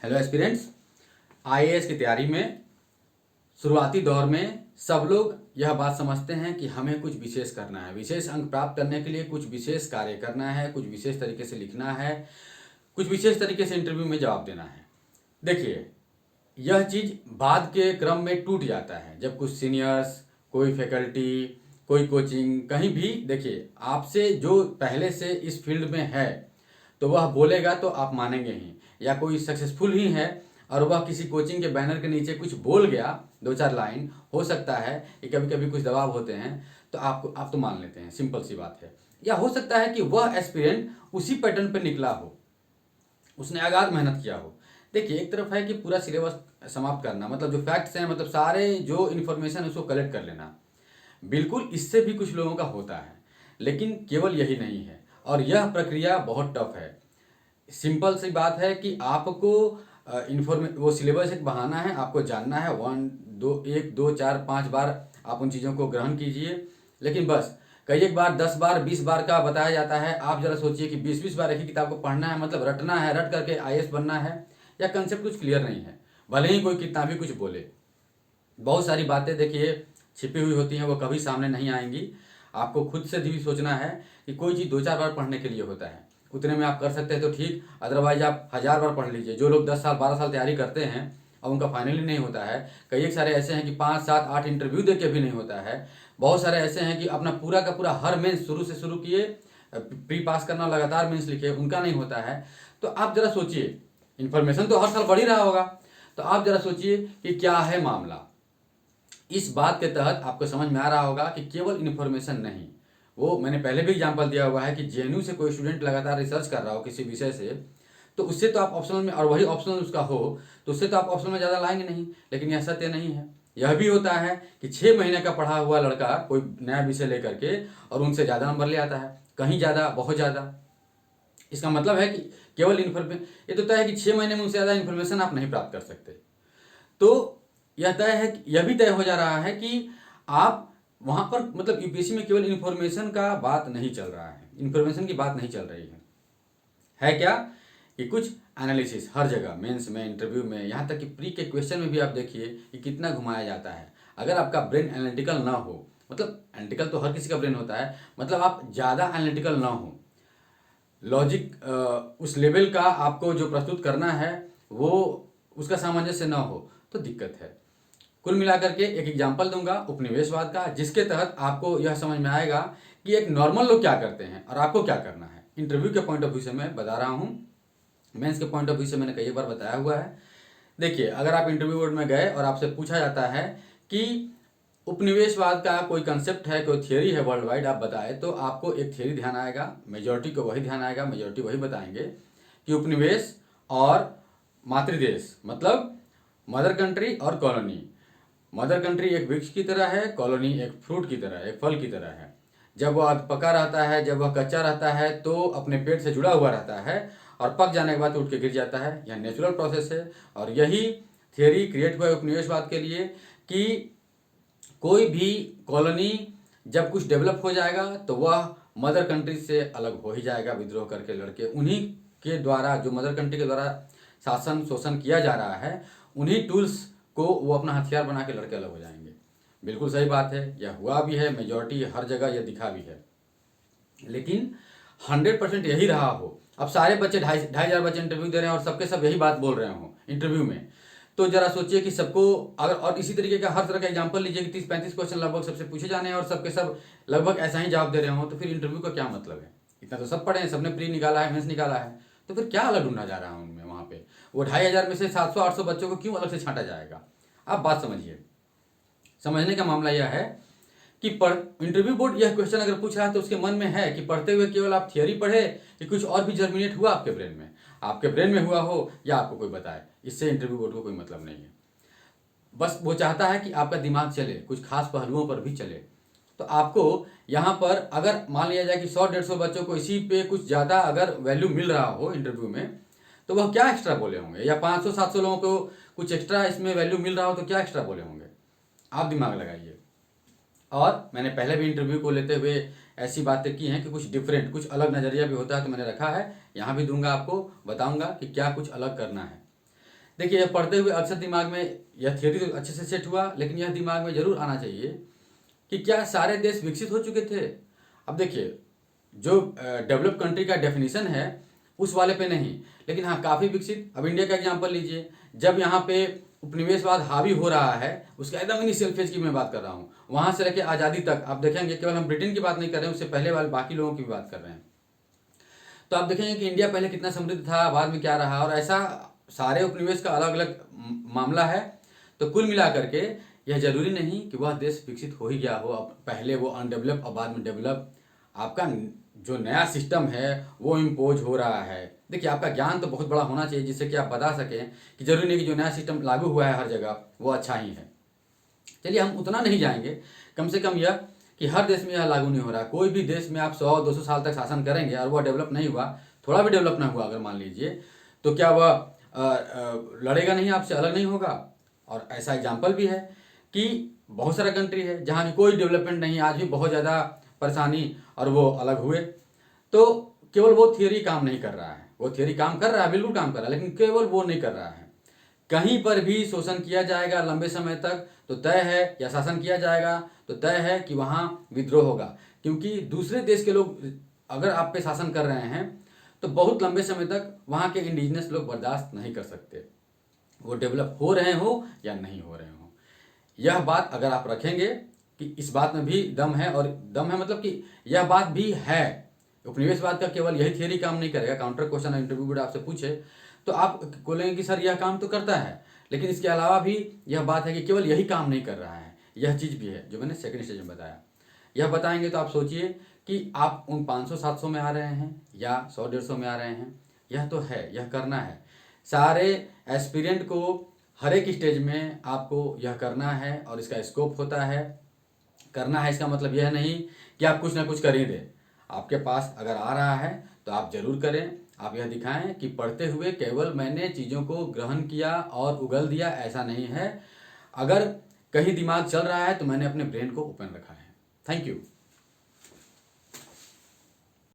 Hello aspirants. IAS की तैयारी में शुरुआती दौर में सब लोग यह बात समझते हैं कि हमें कुछ विशेष करना है, विशेष अंक प्राप्त करने के लिए कुछ विशेष कार्य करना है, कुछ विशेष तरीके से लिखना है, कुछ विशेष तरीके से इंटरव्यू में जवाब देना है। देखिए, यह चीज़ बाद के क्रम में टूट जाता है जब कुछ सीनियर्स, कोई फैकल्टी, कोई कोचिंग, कहीं भी देखिए आपसे जो पहले से इस फील्ड में है तो वह बोलेगा तो आप मानेंगे ही, या कोई सक्सेसफुल ही है और वह किसी कोचिंग के बैनर के नीचे कुछ बोल गया, दो चार लाइन, हो सकता है कि कभी कभी कुछ दबाव होते हैं तो आप तो मान लेते हैं, सिंपल सी बात है। या हो सकता है कि वह एस्पिरेंट उसी पैटर्न पर निकला हो, उसने अगाध मेहनत किया हो। देखिए, एक तरफ है कि पूरा सिलेबस समाप्त करना, मतलब जो फैक्ट्स हैं, मतलब सारे जो इन्फॉर्मेशन उसको कलेक्ट कर लेना, बिल्कुल इससे भी कुछ लोगों का होता है, लेकिन केवल यही नहीं है और यह प्रक्रिया बहुत टफ है। सिंपल सी बात है कि आपको वो सिलेबस एक बहाना है, आपको जानना है, 1 2 4 5 बार आप उन चीज़ों को ग्रहण कीजिए, लेकिन बस कई एक बार 10 बार 20 बार का बताया जाता है। आप जरा सोचिए कि 20 बार एक ही किताब को पढ़ना है, मतलब रटना है, रट करके आईएएस बनना है, या कंसेप्ट कुछ क्लियर नहीं है, भले ही कोई कितना भी कुछ बोले। बहुत सारी बातें देखिए छिपी हुई होती हैं, वो कभी सामने नहीं आएंगी। आपको खुद से भी सोचना है कि कोई चीज़ 2 4 बार पढ़ने के लिए होता है, उतने में आप कर सकते हैं तो ठीक, अदरवाइज आप 1000 बार पढ़ लीजिए। जो लोग 10 साल 12 साल तैयारी करते हैं और उनका फाइनली नहीं होता है, कई एक सारे ऐसे हैं कि 5 7 8 इंटरव्यू दे के भी नहीं होता है। बहुत सारे ऐसे हैं कि अपना पूरा का पूरा हर मेंस शुरू से शुरू किए, प्री पास करना, लगातार मेंस लिखे, उनका नहीं होता है। तो आप जरा सोचिए, इन्फॉर्मेशन तो हर साल बढ़ ही रहा होगा, तो आप जरा सोचिए कि क्या है मामला। इस बात के तहत आपको समझ में आ रहा होगा कि केवल इन्फॉर्मेशन नहीं, वो मैंने पहले भी एग्जांपल दिया हुआ है कि जेएनयू से कोई स्टूडेंट लगातार रिसर्च कर रहा हो किसी विषय से, तो उससे तो आप ऑप्शनल में, और वही ऑप्शनल उसका हो, तो उससे तो आप ऑप्शनल में ज़्यादा लाएंगे नहीं। लेकिन यह सत्य नहीं है। यह भी होता है कि 6 महीने का पढ़ा हुआ लड़का कोई नया विषय लेकर के और उनसे ज़्यादा नंबर ले आता है, कहीं ज़्यादा, बहुत ज़्यादा। इसका मतलब है कि केवल इन्फॉर्मेशन, ये तो तय है कि 6 महीने में उनसे ज़्यादा इन्फॉर्मेशन आप नहीं प्राप्त कर सकते। तो यह तय है, यह भी तय हो जा रहा है कि आप वहाँ पर, मतलब यूपीएससी में केवल इन्फॉर्मेशन का बात नहीं चल रहा है, इन्फॉर्मेशन की बात नहीं चल रही है क्या कि कुछ एनालिसिस हर जगह, मेंस में, इंटरव्यू में, यहाँ तक कि प्री के क्वेश्चन में भी आप देखिए कि कितना घुमाया जाता है। अगर आपका ब्रेन एनालिटिकल ना हो, मतलब एनालिटिकल तो हर किसी का ब्रेन होता है, मतलब आप ज़्यादा एनालिटिकल ना हो, लॉजिक उस लेवल का आपको जो प्रस्तुत करना है वो उसका सामंजस्य ना हो, तो दिक्कत है। कुल मिलाकर के एक एग्जाम्पल दूंगा उपनिवेशवाद का, जिसके तहत आपको यह समझ में आएगा कि एक नॉर्मल लोग क्या करते हैं और आपको क्या करना है। इंटरव्यू के पॉइंट ऑफ व्यू से मैं बता रहा हूँ, मेंस के पॉइंट ऑफ व्यू से मैंने कई बार बताया हुआ है। देखिए, अगर आप इंटरव्यू बोर्ड में गए और आपसे पूछा जाता है कि उपनिवेशवाद का कोई कंसेप्ट है, कोई थियोरी है वर्ल्ड वाइड, आप बताए, तो आपको एक थियोरी ध्यान आएगा, मेजॉरिटी को वही ध्यान आएगा, मेजॉरिटी वही बताएंगे कि उपनिवेश और मातृदेश, मतलब मदर कंट्री और कॉलोनी। मदर कंट्री एक वृक्ष की तरह है, कॉलोनी एक फ्रूट की तरह, एक फल की तरह है। जब वह पका रहता है, जब वह कच्चा रहता है तो अपने पेट से जुड़ा हुआ रहता है, और पक जाने के बाद उठ के गिर जाता है। यह नेचुरल प्रोसेस है, और यही थियोरी क्रिएट हुआ है उपनिवेशवाद के लिए कि कोई भी कॉलोनी जब कुछ डेवलप हो जाएगा तो वह मदर कंट्री से अलग हो ही जाएगा, विद्रोह करके लड़के, उन्हीं के द्वारा, जो मदर कंट्री के द्वारा शासन शोषण किया जा रहा है, उन्हीं टूल्स को वो अपना हथियार बना के लड़के अलग हो जाएंगे। बिल्कुल सही बात है, यह हुआ भी है, मेजॉरिटी हर जगह यह दिखा भी है। लेकिन 100% यही रहा हो, अब सारे बच्चे 2,500 बच्चे इंटरव्यू दे रहे हैं और सबके सब यही बात बोल रहे हो इंटरव्यू में, तो जरा सोचिए कि सबको अगर, और इसी तरीके का हर तरह का एग्जांपल लीजिए कि 30-35 क्वेश्चन लगभग सबसे पूछे जाने हैं और सबके सब लगभग ऐसा ही जवाब दे रहे हो, तो फिर इंटरव्यू का क्या मतलब है। इतना तो सब पढ़े हैं, सबने प्री निकाला है, मेंस निकाला है, तो फिर क्या अलग ढूंढा जा रहा है उनमें। वहाँ पे वो 2,500 में से 700-800 बच्चों को क्यों अलग से छांटा जाएगा। आप बात समझिए। समझने का मामला यह है कि इंटरव्यू बोर्ड यह क्वेश्चन अगर पूछ रहा है तो उसके मन में है कि पढ़ते हुए केवल आप थियोरी पढ़े कि कुछ और भी जर्मिनेट हुआ आपके ब्रेन में, आपके ब्रेन में हुआ हो या आपको कोई बताए, इससे इंटरव्यू बोर्ड को कोई मतलब नहीं है। बस वो चाहता है कि आपका दिमाग चले, कुछ खास पहलुओं पर भी चले। तो आपको यहाँ पर अगर मान लिया जाए कि 100-150 बच्चों को इसी पे कुछ ज़्यादा अगर वैल्यू मिल रहा हो इंटरव्यू में, तो वह क्या एक्स्ट्रा बोले होंगे, या 500-700 लोगों को कुछ एक्स्ट्रा इसमें वैल्यू मिल रहा हो तो क्या एक्स्ट्रा बोले होंगे। आप दिमाग लगाइए। और मैंने पहले भी इंटरव्यू को लेते हुए ऐसी बातें की हैं कि कुछ डिफरेंट, कुछ अलग नज़रिया भी होता है, तो मैंने रखा है, यहाँ भी दूंगा, आपको बताऊंगा कि क्या कुछ अलग करना है। देखिए, यह पढ़ते हुए अक्सर दिमाग में यह थियोरी तो अच्छे से सेट हुआ, लेकिन यह दिमाग में जरूर आना चाहिए कि क्या सारे देश विकसित हो चुके थे। अब देखिए, जो डेवलप कंट्री का डेफिनेशन है उस वाले पे नहीं, लेकिन हाँ काफ़ी विकसित। अब इंडिया का एग्जांपल लीजिए, जब यहाँ पे उपनिवेशवाद हावी हो रहा है, उसका एकदम इनिशियल फेज की मैं बात कर रहा हूँ, वहाँ से लेकर आज़ादी तक आप देखेंगे, केवल हम ब्रिटेन की बात नहीं कर रहे हैं, उससे पहले वाले बाकी लोगों की भी बात कर रहे हैं। तो आप देखेंगे कि इंडिया पहले कितना समृद्ध था, बाद में क्या रहा, और ऐसा सारे उपनिवेश का अलग अलग मामला है। तो कुल मिला करके यह जरूरी नहीं कि वह देश विकसित हो ही गया हो, अब पहले वो अनडेवलप और बाद में डेवलप। आपका जो नया सिस्टम है वो इम्पोज हो रहा है। देखिए, आपका ज्ञान तो बहुत बड़ा होना चाहिए जिससे कि आप बता सकें कि जरूरी नहीं कि जो नया सिस्टम लागू हुआ है हर जगह वो अच्छा ही है। चलिए, हम उतना नहीं जाएंगे, कम से कम यह कि हर देश में यह लागू नहीं हो रहा। कोई भी देश में आप 100-200 साल तक शासन करेंगे और वह डेवलप नहीं हुआ, थोड़ा भी डेवलप ना हुआ अगर मान लीजिए, तो क्या वह लड़ेगा नहीं आपसे, अलग नहीं होगा। और ऐसा एग्जाम्पल भी है कि बहुत सारा कंट्री है जहाँ की कोई डेवलपमेंट नहीं, आज भी बहुत ज़्यादा परेशानी, और वो अलग हुए। तो केवल वो थियोरी काम नहीं कर रहा है, वो थियोरी काम कर रहा है, बिल्कुल काम कर रहा है, लेकिन केवल वो नहीं कर रहा है। कहीं पर भी शोषण किया जाएगा लंबे समय तक तो तय है, या शासन किया जाएगा तो तय है कि वहाँ विद्रोह होगा, क्योंकि दूसरे देश के लोग अगर आप पे शासन कर रहे हैं तो बहुत लंबे समय तक वहाँ के इंडिजिनस लोग बर्दाश्त नहीं कर सकते, वो डेवलप हो रहे हो या नहीं हो रहे हो। यह बात अगर आप रखेंगे कि इस बात में भी दम है, और दम है मतलब कि यह बात भी है, उपनिवेशवाद का केवल यही थियरी काम नहीं करेगा। काउंटर क्वेश्चन इंटरव्यू में आपसे पूछे तो आप बोलेंगे कि सर यह काम तो करता है, लेकिन इसके अलावा भी यह बात है कि केवल यही काम नहीं कर रहा है, यह चीज़ भी है जो मैंने सेकंड स्टेज में बताया। यह बताएंगे तो आप सोचिए कि आप उन 500-700 में आ रहे हैं या 100-150 में आ रहे हैं। यह तो है, यह करना है। सारे एस्पिरेंट को हर एक स्टेज में आपको यह करना है, और इसका स्कोप होता है। करना है इसका मतलब यह नहीं कि आप कुछ ना कुछ कर ही दें। आपके पास अगर आ रहा है तो आप जरूर करें। आप यह दिखाएं कि पढ़ते हुए केवल मैंने चीज़ों को ग्रहण किया और उगल दिया, ऐसा नहीं है। अगर कहीं दिमाग चल रहा है तो मैंने अपने ब्रेन को ओपन रखा है। Thank you.